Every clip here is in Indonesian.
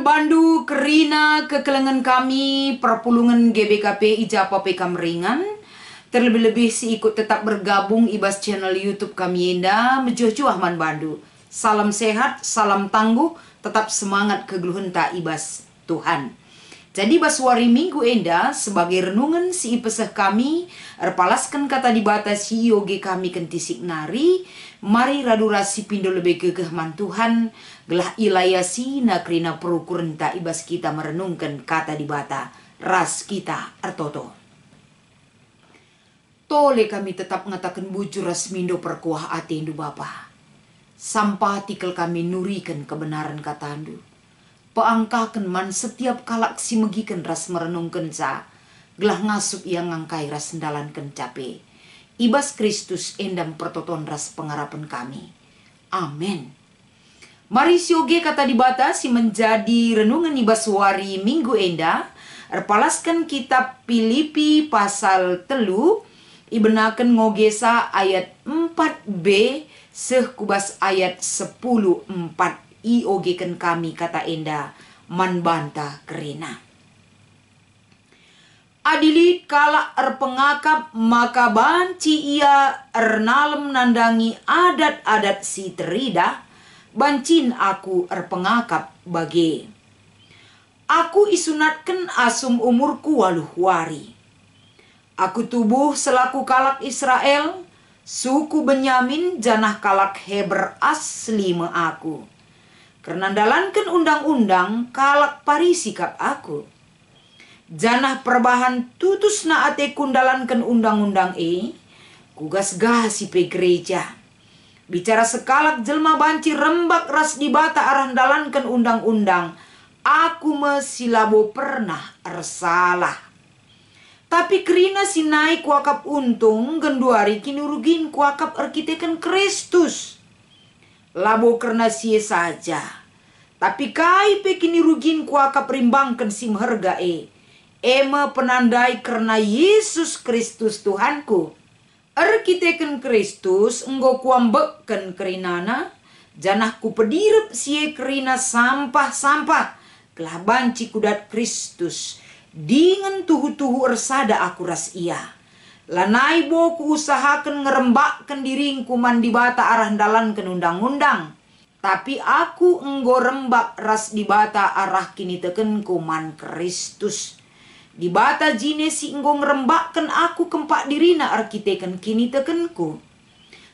Bandu kerina kekelengan kami perpulungan GBKP Ijapa PK Meringan. Terlebih-lebih si ikut tetap bergabung ibas channel YouTube kami Enda mejojo Ahman Bandu. Salam sehat, salam tangguh, tetap semangat kegeluhan tak ibas Tuhan. Jadi baswari minggu Enda sebagai renungan si ipeseh kami erpalaskan kata dibatasi yoge kami kentisik nari. Mari radurasi pindo lebih gegehman Tuhan gelah ilayasi nakrina perukuran tak ibas kita merenungkan kata dibata ras kita ertoto. Tole kami tetap ngatakan bujur rasmindo perkuah ati indu Bapa. Sampah tikel kami nurikan kebenaran katandu. Peangkaken man setiap kalak si megiken ras merenungkan sa. Gelah ngasup yang ngangkai ras sendalankan cape. Ibas Kristus endam pertoton ras pengharapan kami. Amin. Mari sioge kata dibatasi menjadi renungan ibas wari minggu enda. Erpalaskan kitab Filipi pasal telu. Ibenaken ngogesa ayat 4b seh kubas ayat 10:4 iogeken kami kata enda manbanta kerina. Adili kala erpengakap maka banci ia ernalem nandangi adat-adat si terida bancin aku erpengakap bage. Aku isunatken asum umurku waluh wari. Aku tubuh selaku kalak Israel, suku Benyamin janah kalak Heber asli me aku. Karena dalankan undang-undang kalak parisikap aku. Janah perbahan tutus na ate kundalankan undang-undang kugas gasi pe gereja. Bicara sekalak jelma banci rembak ras dibata arah dalankan undang-undang. Aku mesilabo pernah ersalah. Tapi kerina sinai kuakap untung genduari kini rugin kuakap arkiteken Kristus. Labo karena sie saja. Tapi kai pe kini rugin kuakap rimbangkan sim harga Ema penandai karena Yesus Kristus Tuhanku. Arkiteken Kristus enggo kuambeken kerinana. Janah ku pedirep sie kerina sampah-sampah. Kelah banci kudat Kristus. Dengan tuhu-tuhu ersada aku ras ia. Lanai bo ku usahakan ngerembakkan diringku mandibata arah dalankan undang-undang. Tapi aku enggo rembak ras dibata arah kini teken kuman Kristus. Di bata jine si enggo ngerembakkan aku kempak dirina arkiteken kini tekenku.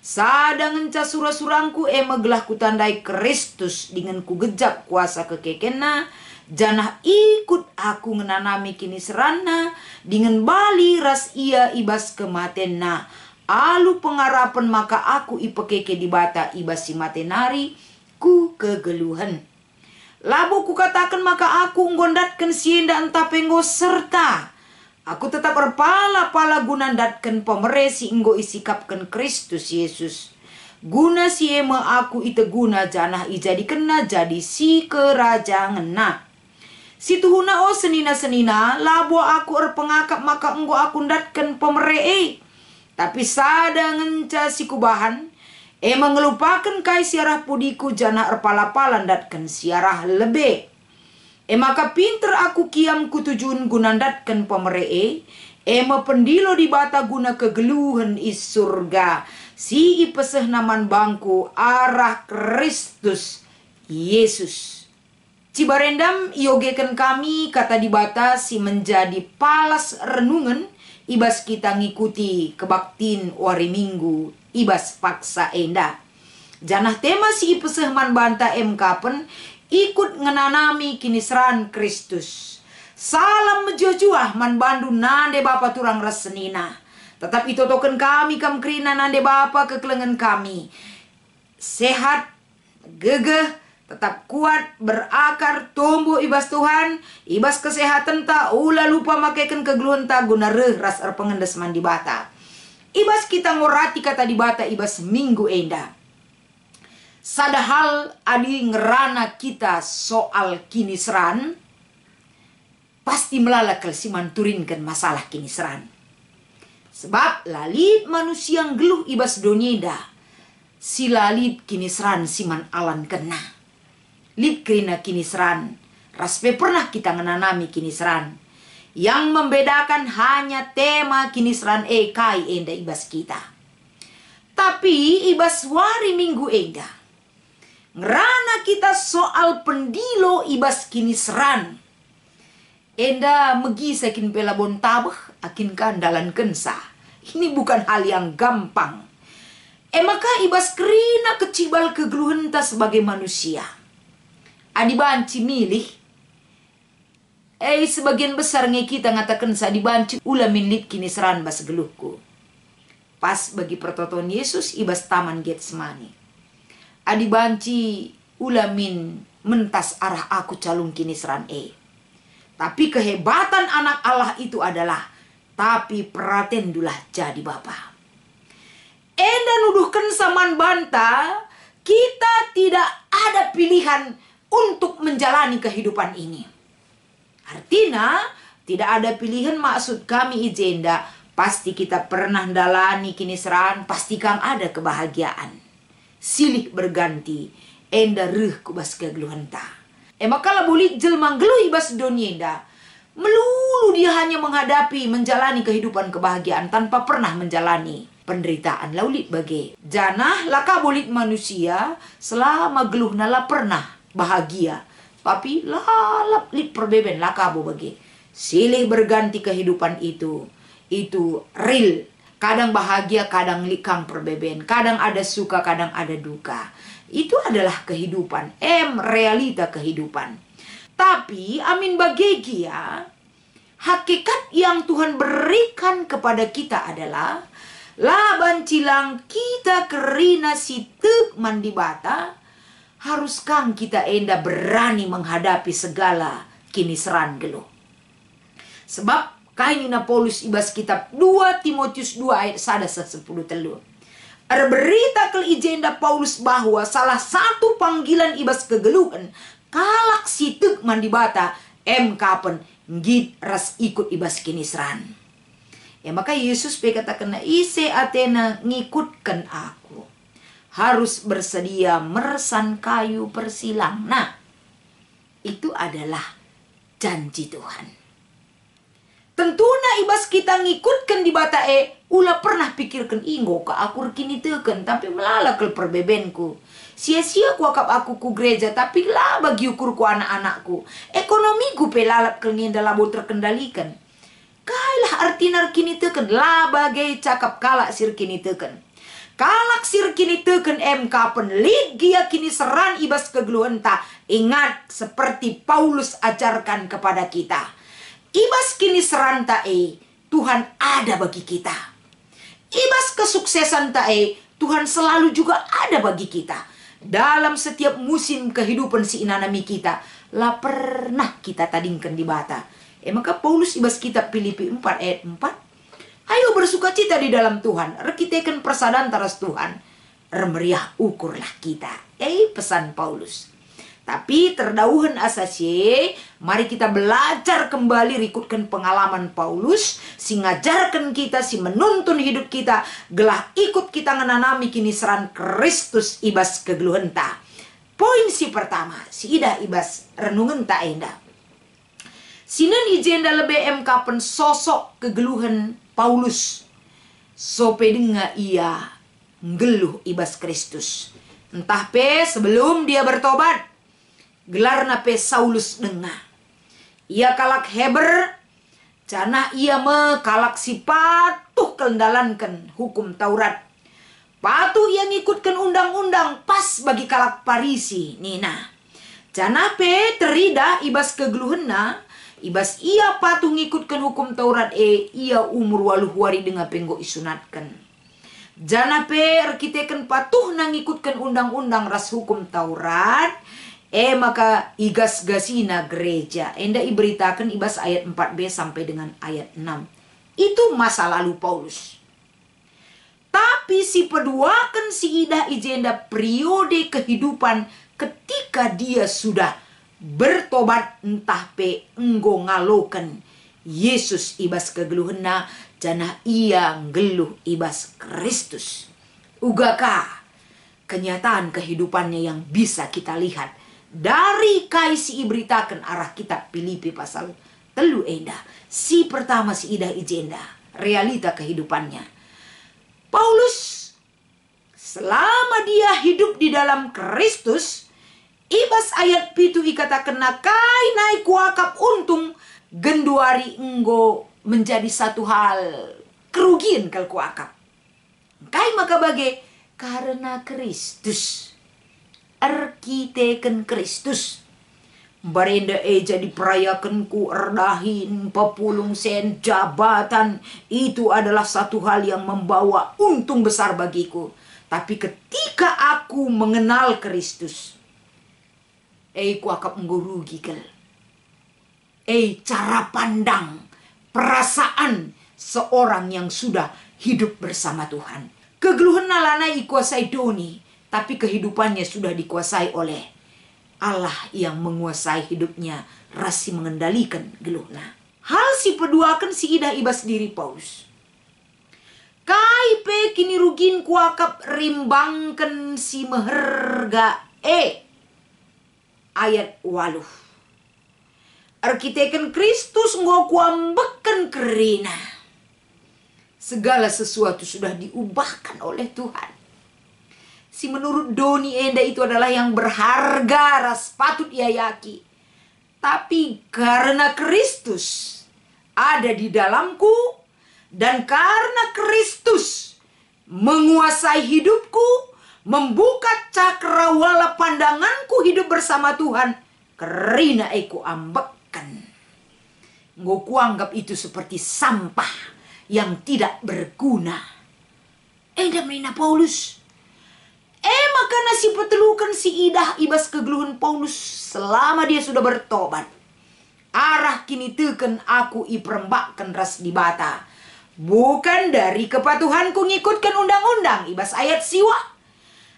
Sada ngenca surah-surangku meglah ku tandai Kristus dengan ku gejap kuasa kekekena. Janah ikut aku ngenanami kini serana dengan bali ras ia ibas kematena. Alu pengarapan maka aku ipekeke di bata ibas si matenari ku kegeluhan. Labu ku katakan maka aku nggondatkan sienda entah penggo serta. Aku tetap berpala-pala gunandatkan pemeresi enggo isikapkan Kristus Yesus. Guna siema aku ite guna janah ijadi kena jadi si kerajaan na. Si tuhuna senina-senina labu aku erpengakap maka enggo aku ndatkan pemerei. Tapi sada ngenca si kubahan. Mengelupakan kai siarah pudiku jana erpala-palan datkan siarah lebe. Maka pinter aku kiam kutujun gunandatkan pemeree. Pendilo di bata guna kegeluhan is surga. Si ipeseh naman bangku arah Kristus Yesus. Cibarendam iogeken kami kata dibata si menjadi palas renungan. Ibas kita ngikuti kebaktin wari minggu. Ibas paksa enda. Janah tema si ipeseh man banta kapen ikut ngenanami kini seran Kristus. Salam mejojuah man bandu nande bapa turang rasenina. Tetap itotoken kami kam kerina nande bapa kekelengan kami. Sehat, gegeh, tetap kuat, berakar, tumbuh ibas Tuhan. Ibas kesehatan tak ulah lupa makaikan kegeluhan tak guna reh ras erpengendes man dibata. Ibas kita ngorati kata dibata ibas minggu enda. Sadahal adi ngerana kita soal kini seran. Pasti melalakal si manturinkan masalah kini seran. Sebab lalit manusia yang geluh ibas donyeda. Si lalit kini seran si man alan kena. Lip kerina kini seran. Raspe pernah kita menanami kini seran. Yang membedakan hanya tema kini seran kai enda ibas kita. Tapi ibas wari minggu enda. Ngerana kita soal pendilo ibas kini seran. Enda megi sakin pelabon tabah akin kandalan kensa. Ini bukan hal yang gampang. Maka ibas kerina kecibal kegeluhenta sebagai manusia. Adibanci milih. Sebagian besar nge kita ngatakan sa dibanci ulamin lit kini seran bas geluhku. Pas bagi pertoton Yesus ibas taman Getsemani. Adibanci ulamin mentas arah aku calung kini seran Tapi kehebatan anak Allah itu adalah tapi pratendulah jadi bapa. Enda nuduhkan saman banta kita tidak ada pilihan untuk menjalani kehidupan ini. Artinya, tidak ada pilihan maksud kami ijenda. Pasti kita pernah dalani kini seran, pasti kang ada kebahagiaan. Silih berganti, enda reh kubas kegeluhanta. Maka boleh jelmang geluh ibas donienda. Melulu dia hanya menghadapi, menjalani kehidupan kebahagiaan tanpa pernah menjalani penderitaan. Laulit bagi janah laka bolit manusia selama geluh nala pernah bahagia. Tapi lalap lit perbeben lakabo bagi. Silih berganti kehidupan itu. Itu real. Kadang bahagia, kadang likang perbeben. Kadang ada suka, kadang ada duka. Itu adalah kehidupan. Realita kehidupan. Tapi amin bagi ya. Hakikat yang Tuhan berikan kepada kita adalah. Laban cilang kita kerina sitek mandibata. Harus kang kita enda berani menghadapi segala kini seran geluh. Sebab kainina Paulus ibas kitab 2 Timotius 2 ayat 1-10 telu. Berita ke ijenda Paulus bahwa salah satu panggilan ibas kegeluhan kalak sitek mandibata kapan ngit ras ikut ibas kini seran. Maka Yesus berkatakan ise Athena ngikutkan aku. Harus bersedia meresan kayu persilang. Nah, itu adalah janji Tuhan. Tentunya ibas kita ngikutkan di bata ula pernah pikirkan inggo ke aku kini teken tapi melala ke perbebenku. Sia-sia ku akap aku ku gereja tapi lah bagi ukurku anak-anakku. Ekonomiku pelalap ke ngenda labo terkendalikan. Kailah artinar kini teken lah bagai cakap kalak sir kini teken. Kalak sir kini teken kapan ligia kini seran ibas kegeluhenta. Ingat seperti Paulus ajarkan kepada kita. Ibas kini seran Tuhan ada bagi kita. Ibas kesuksesan Tuhan selalu juga ada bagi kita. Dalam setiap musim kehidupan si inanami kita. Lah pernah kita tadingkan di bata. Maka Paulus ibas kitab Filipi 4 ayat 4. Ayo bersuka cita di dalam Tuhan. Rekiteken persadaan taras Tuhan. Remeriah ukurlah kita. Pesan Paulus. Tapi terdauhan asasi. Mari kita belajar kembali rikutkan pengalaman Paulus. Si ngajarkan kita, si menuntun hidup kita. Gelah ikut kita menanami kini seran Kristus ibas kegeluhenta. Poin si pertama. Si ida ibas renungan tak enda. Sinan ijenda lebih kapan sosok kegeluhan Paulus sope denga ia ngeluh ibas Kristus. Entah sebelum dia bertobat gelarna Saulus denga. Ia kalak Heber cana ia kalak si patuh kendalankan hukum Taurat. Patuh ia ngikutkan undang-undang pas bagi kalak Parisi. Nina cana terida ibas kegeluhena. Ibas ia patuh ngikutkan hukum Taurat ia umur waluh wari dengan penggo isunatkan. Jana rekiteken patuh ngikutkan undang-undang ras hukum Taurat maka igas gasina gereja. Enda iberitakan ibas ayat 4b sampai dengan ayat 6. Itu masa lalu Paulus. Tapi si peduakan si ida ijenda periode kehidupan ketika dia sudah bertobat entah enggo ngalokan Yesus ibas kegeluhena jana ia ngeluh ibas Kristus. Ugakah kenyataan kehidupannya yang bisa kita lihat Dari kai si iberitakan arah kitab Filipi pasal telu enda. Si pertama si idah ijenda. Realita kehidupannya. Paulus selama dia hidup di dalam Kristus, ibas ayat pitu ikatakan kai naik kuakap untung genduari enggo menjadi satu hal kerugian kal kuakap. Kai maka bagai karena Kristus. Arkiteken Kristus. Barenda jadi perayakan ku erdahin papulung sen jabatan. Itu adalah satu hal yang membawa untung besar bagiku. Tapi ketika aku mengenal Kristus, ku akap nggurugi kel. Cara pandang, perasaan seorang yang sudah hidup bersama Tuhan. Kegeluhan nalana ikuasai doni, tapi kehidupannya sudah dikuasai oleh Allah yang menguasai hidupnya, rasi mengendalikan geluhna. Hal si peduakan si idah ibas diri Paulus. Kai pe kini rugin kuakap rimbangkan si meherga ayat 8. Arkiteken Kristus nggo kuambeken kerina. Segala sesuatu sudah diubahkan oleh Tuhan. Si menurut doni enda itu adalah yang berharga, ras patut ia yaki. Tapi karena Kristus ada di dalamku, dan karena Kristus menguasai hidupku, membuka cakrawala pandanganku hidup bersama Tuhan, kerina aku ambekkan. Nggo kuanggap itu seperti sampah yang tidak berguna. Enda menina Paulus. Maka nasi petelukan si idah ibas kegeluhan Paulus selama dia sudah bertobat. Arah kini teken aku iperembakkan ras di bata. Bukan dari kepatuhanku ngikutkan undang-undang. Ibas ayat siwa.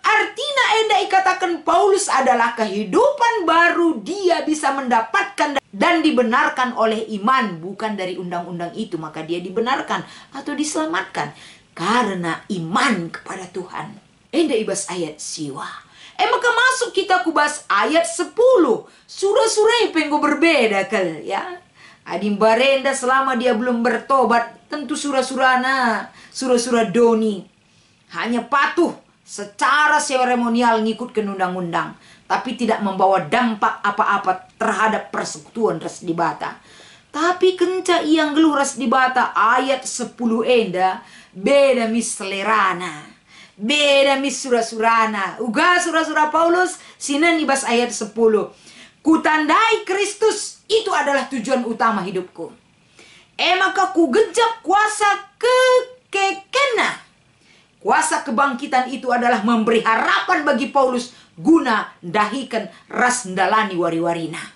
Artinya enda ikatakan Paulus adalah kehidupan baru dia bisa mendapatkan dan dibenarkan oleh iman. Bukan dari undang-undang itu maka dia dibenarkan atau diselamatkan. Karena iman kepada Tuhan. Enda ibas ayat siwa. Maka masuk kita kubas ayat 10. Surah-surah penggo berbeda kal ya. Adim barenda selama dia belum bertobat. Tentu surah-surah doni. Hanya patuh secara seremonial ngikutkan undang-undang. Tapi tidak membawa dampak apa-apa terhadap persekutuan ras di bata. Tapi kenca yang geluh ras di bata ayat 10 enda. Beda mis selerana. Beda mis surah-surana. Uga surah-surah Paulus sinan ibas ayat 10. Kutandai Kristus itu adalah tujuan utama hidupku. Maka ku gejap kuasa kekekena. Kuasa kebangkitan itu adalah memberi harapan bagi Paulus guna dahikan ras ndalani wari-warina.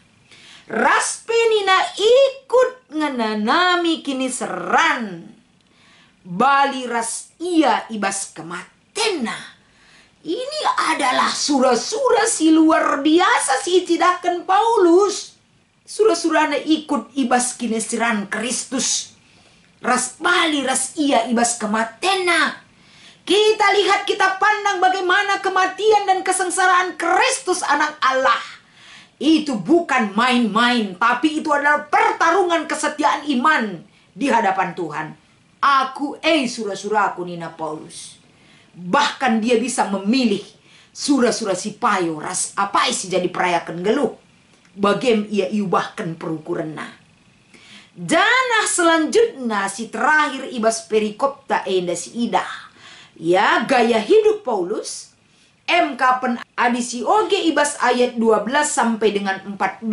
Ras penina ikut ngenanami kini seran. Bali ras ia ibas kematena. Ini adalah surah-surah si luar biasa si tidakkan Paulus. Surah-surahnya ikut ibas kini seran Kristus. Ras bali ras ia ibas kematena. Kita lihat, kita pandang bagaimana kematian dan kesengsaraan Kristus anak Allah. Itu bukan main-main, tapi itu adalah pertarungan kesetiaan iman di hadapan Tuhan. Aku, surah-surah aku Nina Paulus. Bahkan dia bisa memilih surah-surah si payo, ras apa isi jadi perayakan geluh. Bagem ia iubahkan perukurenna. Janah selanjutnya si terakhir ibas perikopta enda si idah. Ya, gaya hidup Paulus. Kapan adisi oge ibas ayat 12 sampai dengan 14.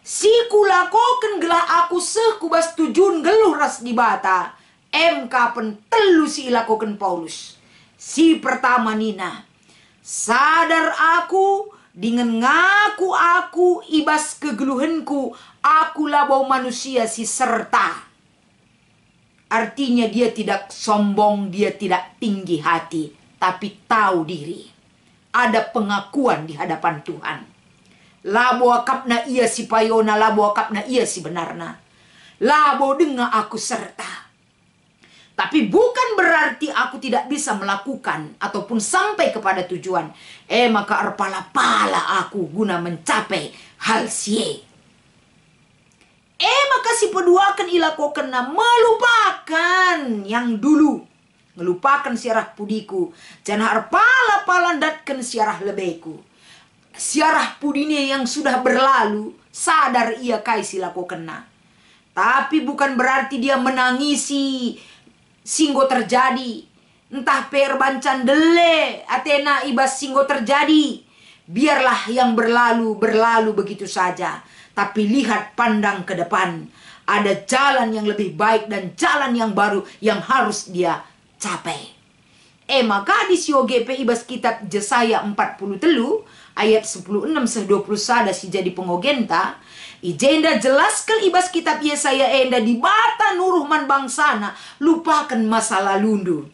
Si kulakoken gelah aku sekubas tujun geluh ras di bata. Kapan telu si ilakoken Paulus. Si pertama Nina. Sadar aku dengan ngaku aku ibas kegeluhanku. Aku labau manusia si serta. Artinya dia tidak sombong, dia tidak tinggi hati, tapi tahu diri. Ada pengakuan di hadapan Tuhan. Labo akapna ia si payona, labo akapna ia si benarna. Labo denga aku serta. Tapi bukan berarti aku tidak bisa melakukan ataupun sampai kepada tujuan. Maka erpala-pala aku guna mencapai hal sie. Maka si peduakan ilakokan melupakan yang dulu. Melupakan siarah pudiku. Jangan erpala-pala datkan siarah lebeku. Siarah pudine yang sudah berlalu, sadar ia kai silakokan. Tapi bukan berarti dia menangisi singgo terjadi. Entah per bancan dele Athena ibas singgo terjadi. Biarlah yang berlalu begitu saja. Tapi lihat, pandang ke depan. Ada jalan yang lebih baik dan jalan yang baru yang harus dia capai. Maka di siogepe ibas kitab Yesaya 40 telu ayat 16-20 sada si jadi pengogenta. Ijenda jelaskan ibas kitab Yesaya enda di bata nuruh man bangsana, lupakan masa lalundu.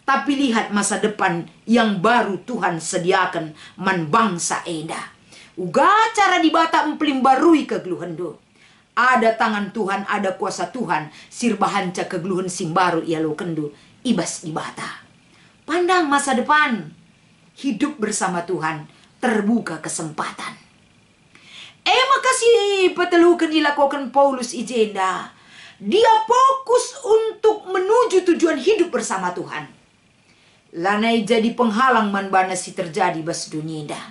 Tapi lihat masa depan yang baru Tuhan sediakan man bangsa enda. Uga cara di bata emplim barui kegluhendo. Ada tangan Tuhan, ada kuasa Tuhan, sirbahanca kegluhen simbaru ia lo kendo ibas di bata. Pandang masa depan, hidup bersama Tuhan, terbuka kesempatan. Makasih petelukan dilakukan Paulus ijenda. Dia fokus untuk menuju tujuan hidup bersama Tuhan. Lanai jadi penghalang manbana si terjadi bas dunia dah.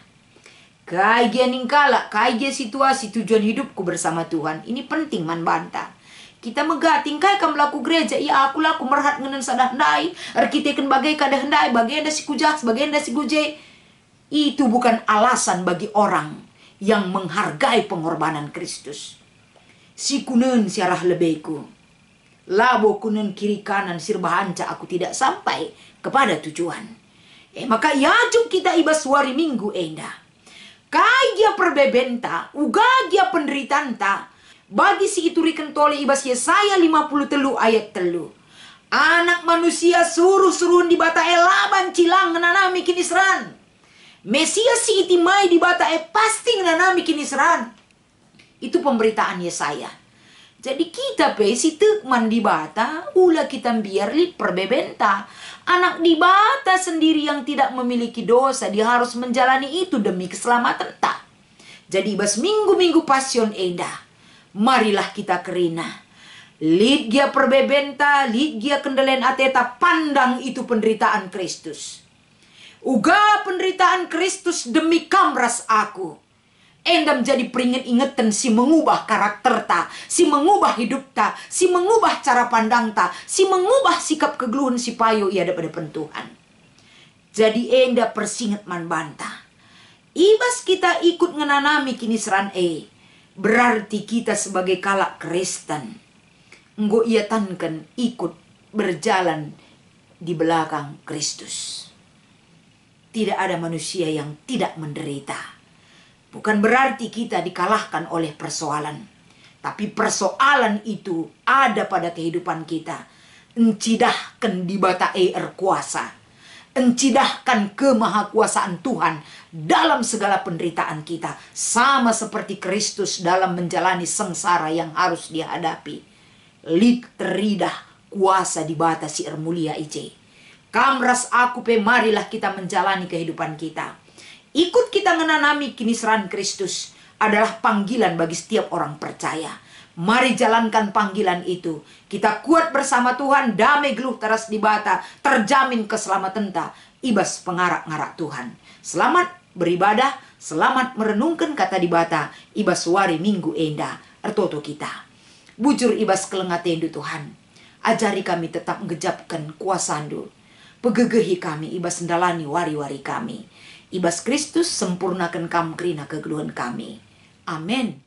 Kai dia ningkala, kai dia situasi tujuan hidupku bersama Tuhan. Ini penting manbanta. Kita megating kai kam laku gereja, ya aku laku merhat ngenen sadah hendai, arkiteken bagai kada hendai, bagai anda si kujas, bagai anda si guje. Itu bukan alasan bagi orang yang menghargai pengorbanan Kristus. Si kunen siarah lebeku, labo kunen kiri kanan sirbahanca aku tidak sampai kepada tujuan. Maka yajuk kita ibas wari minggu enda. Kai dia perbebenta, uga dia penderitanta. Bagi si itu rikentole ibas Yesaya 50 telu ayat telu. Anak manusia suruh-suruhun di bata elaban cilang ngenanami kinisran. Mesias si itimai di bata pasti ngenanami kinisran. Itu pemberitaan Yesaya. Jadi kita si tekman di bata, ula kita biarli perbebenta. Anak di bata sendiri yang tidak memiliki dosa, dia harus menjalani itu demi keselamatan tak. Jadi bas minggu-minggu pasion enda. Marilah kita kerina. Lid dia perbebenta, lid dia kendelen ateta, pandang itu penderitaan Kristus. Uga penderitaan Kristus demi kamras aku. Endam jadi peringet-ingetan si mengubah karakter ta, si mengubah hidup ta, si mengubah cara pandang ta, si mengubah sikap kegeluhan si payo ia daripada pentuhan. Jadi enda persinget man banta. Ibas kita ikut ngenanami kinisran berarti kita sebagai kalak Kristen. Enggo ia tankan ikut berjalan di belakang Kristus. Tidak ada manusia yang tidak menderita. Bukan berarti kita dikalahkan oleh persoalan. Tapi persoalan itu ada pada kehidupan kita. Encidahkan di bata kuasa. Encidahkan kemahakuasaan Tuhan dalam segala penderitaan kita. Sama seperti Kristus dalam menjalani sengsara yang harus dihadapi. Lik teridah kuasa di bata si ermulia ije. Kamras aku marilah kita menjalani kehidupan kita. Ikut kita menanami kinisran Kristus adalah panggilan bagi setiap orang percaya. Mari jalankan panggilan itu. Kita kuat bersama Tuhan, damai geluh teras di bata, terjamin keselamatan ta, ibas pengarak-ngarak Tuhan. Selamat beribadah, selamat merenungkan kata di bata, ibas wari minggu enda, ertoto kita. Bujur ibas kelengatendu Tuhan. Ajari kami tetap ngejapkan kuasandu. Pegegehi kami, ibas sendalani wari-wari kami. Ibas Kristus sempurnakan kam kerina kegeluhan kami. Amin.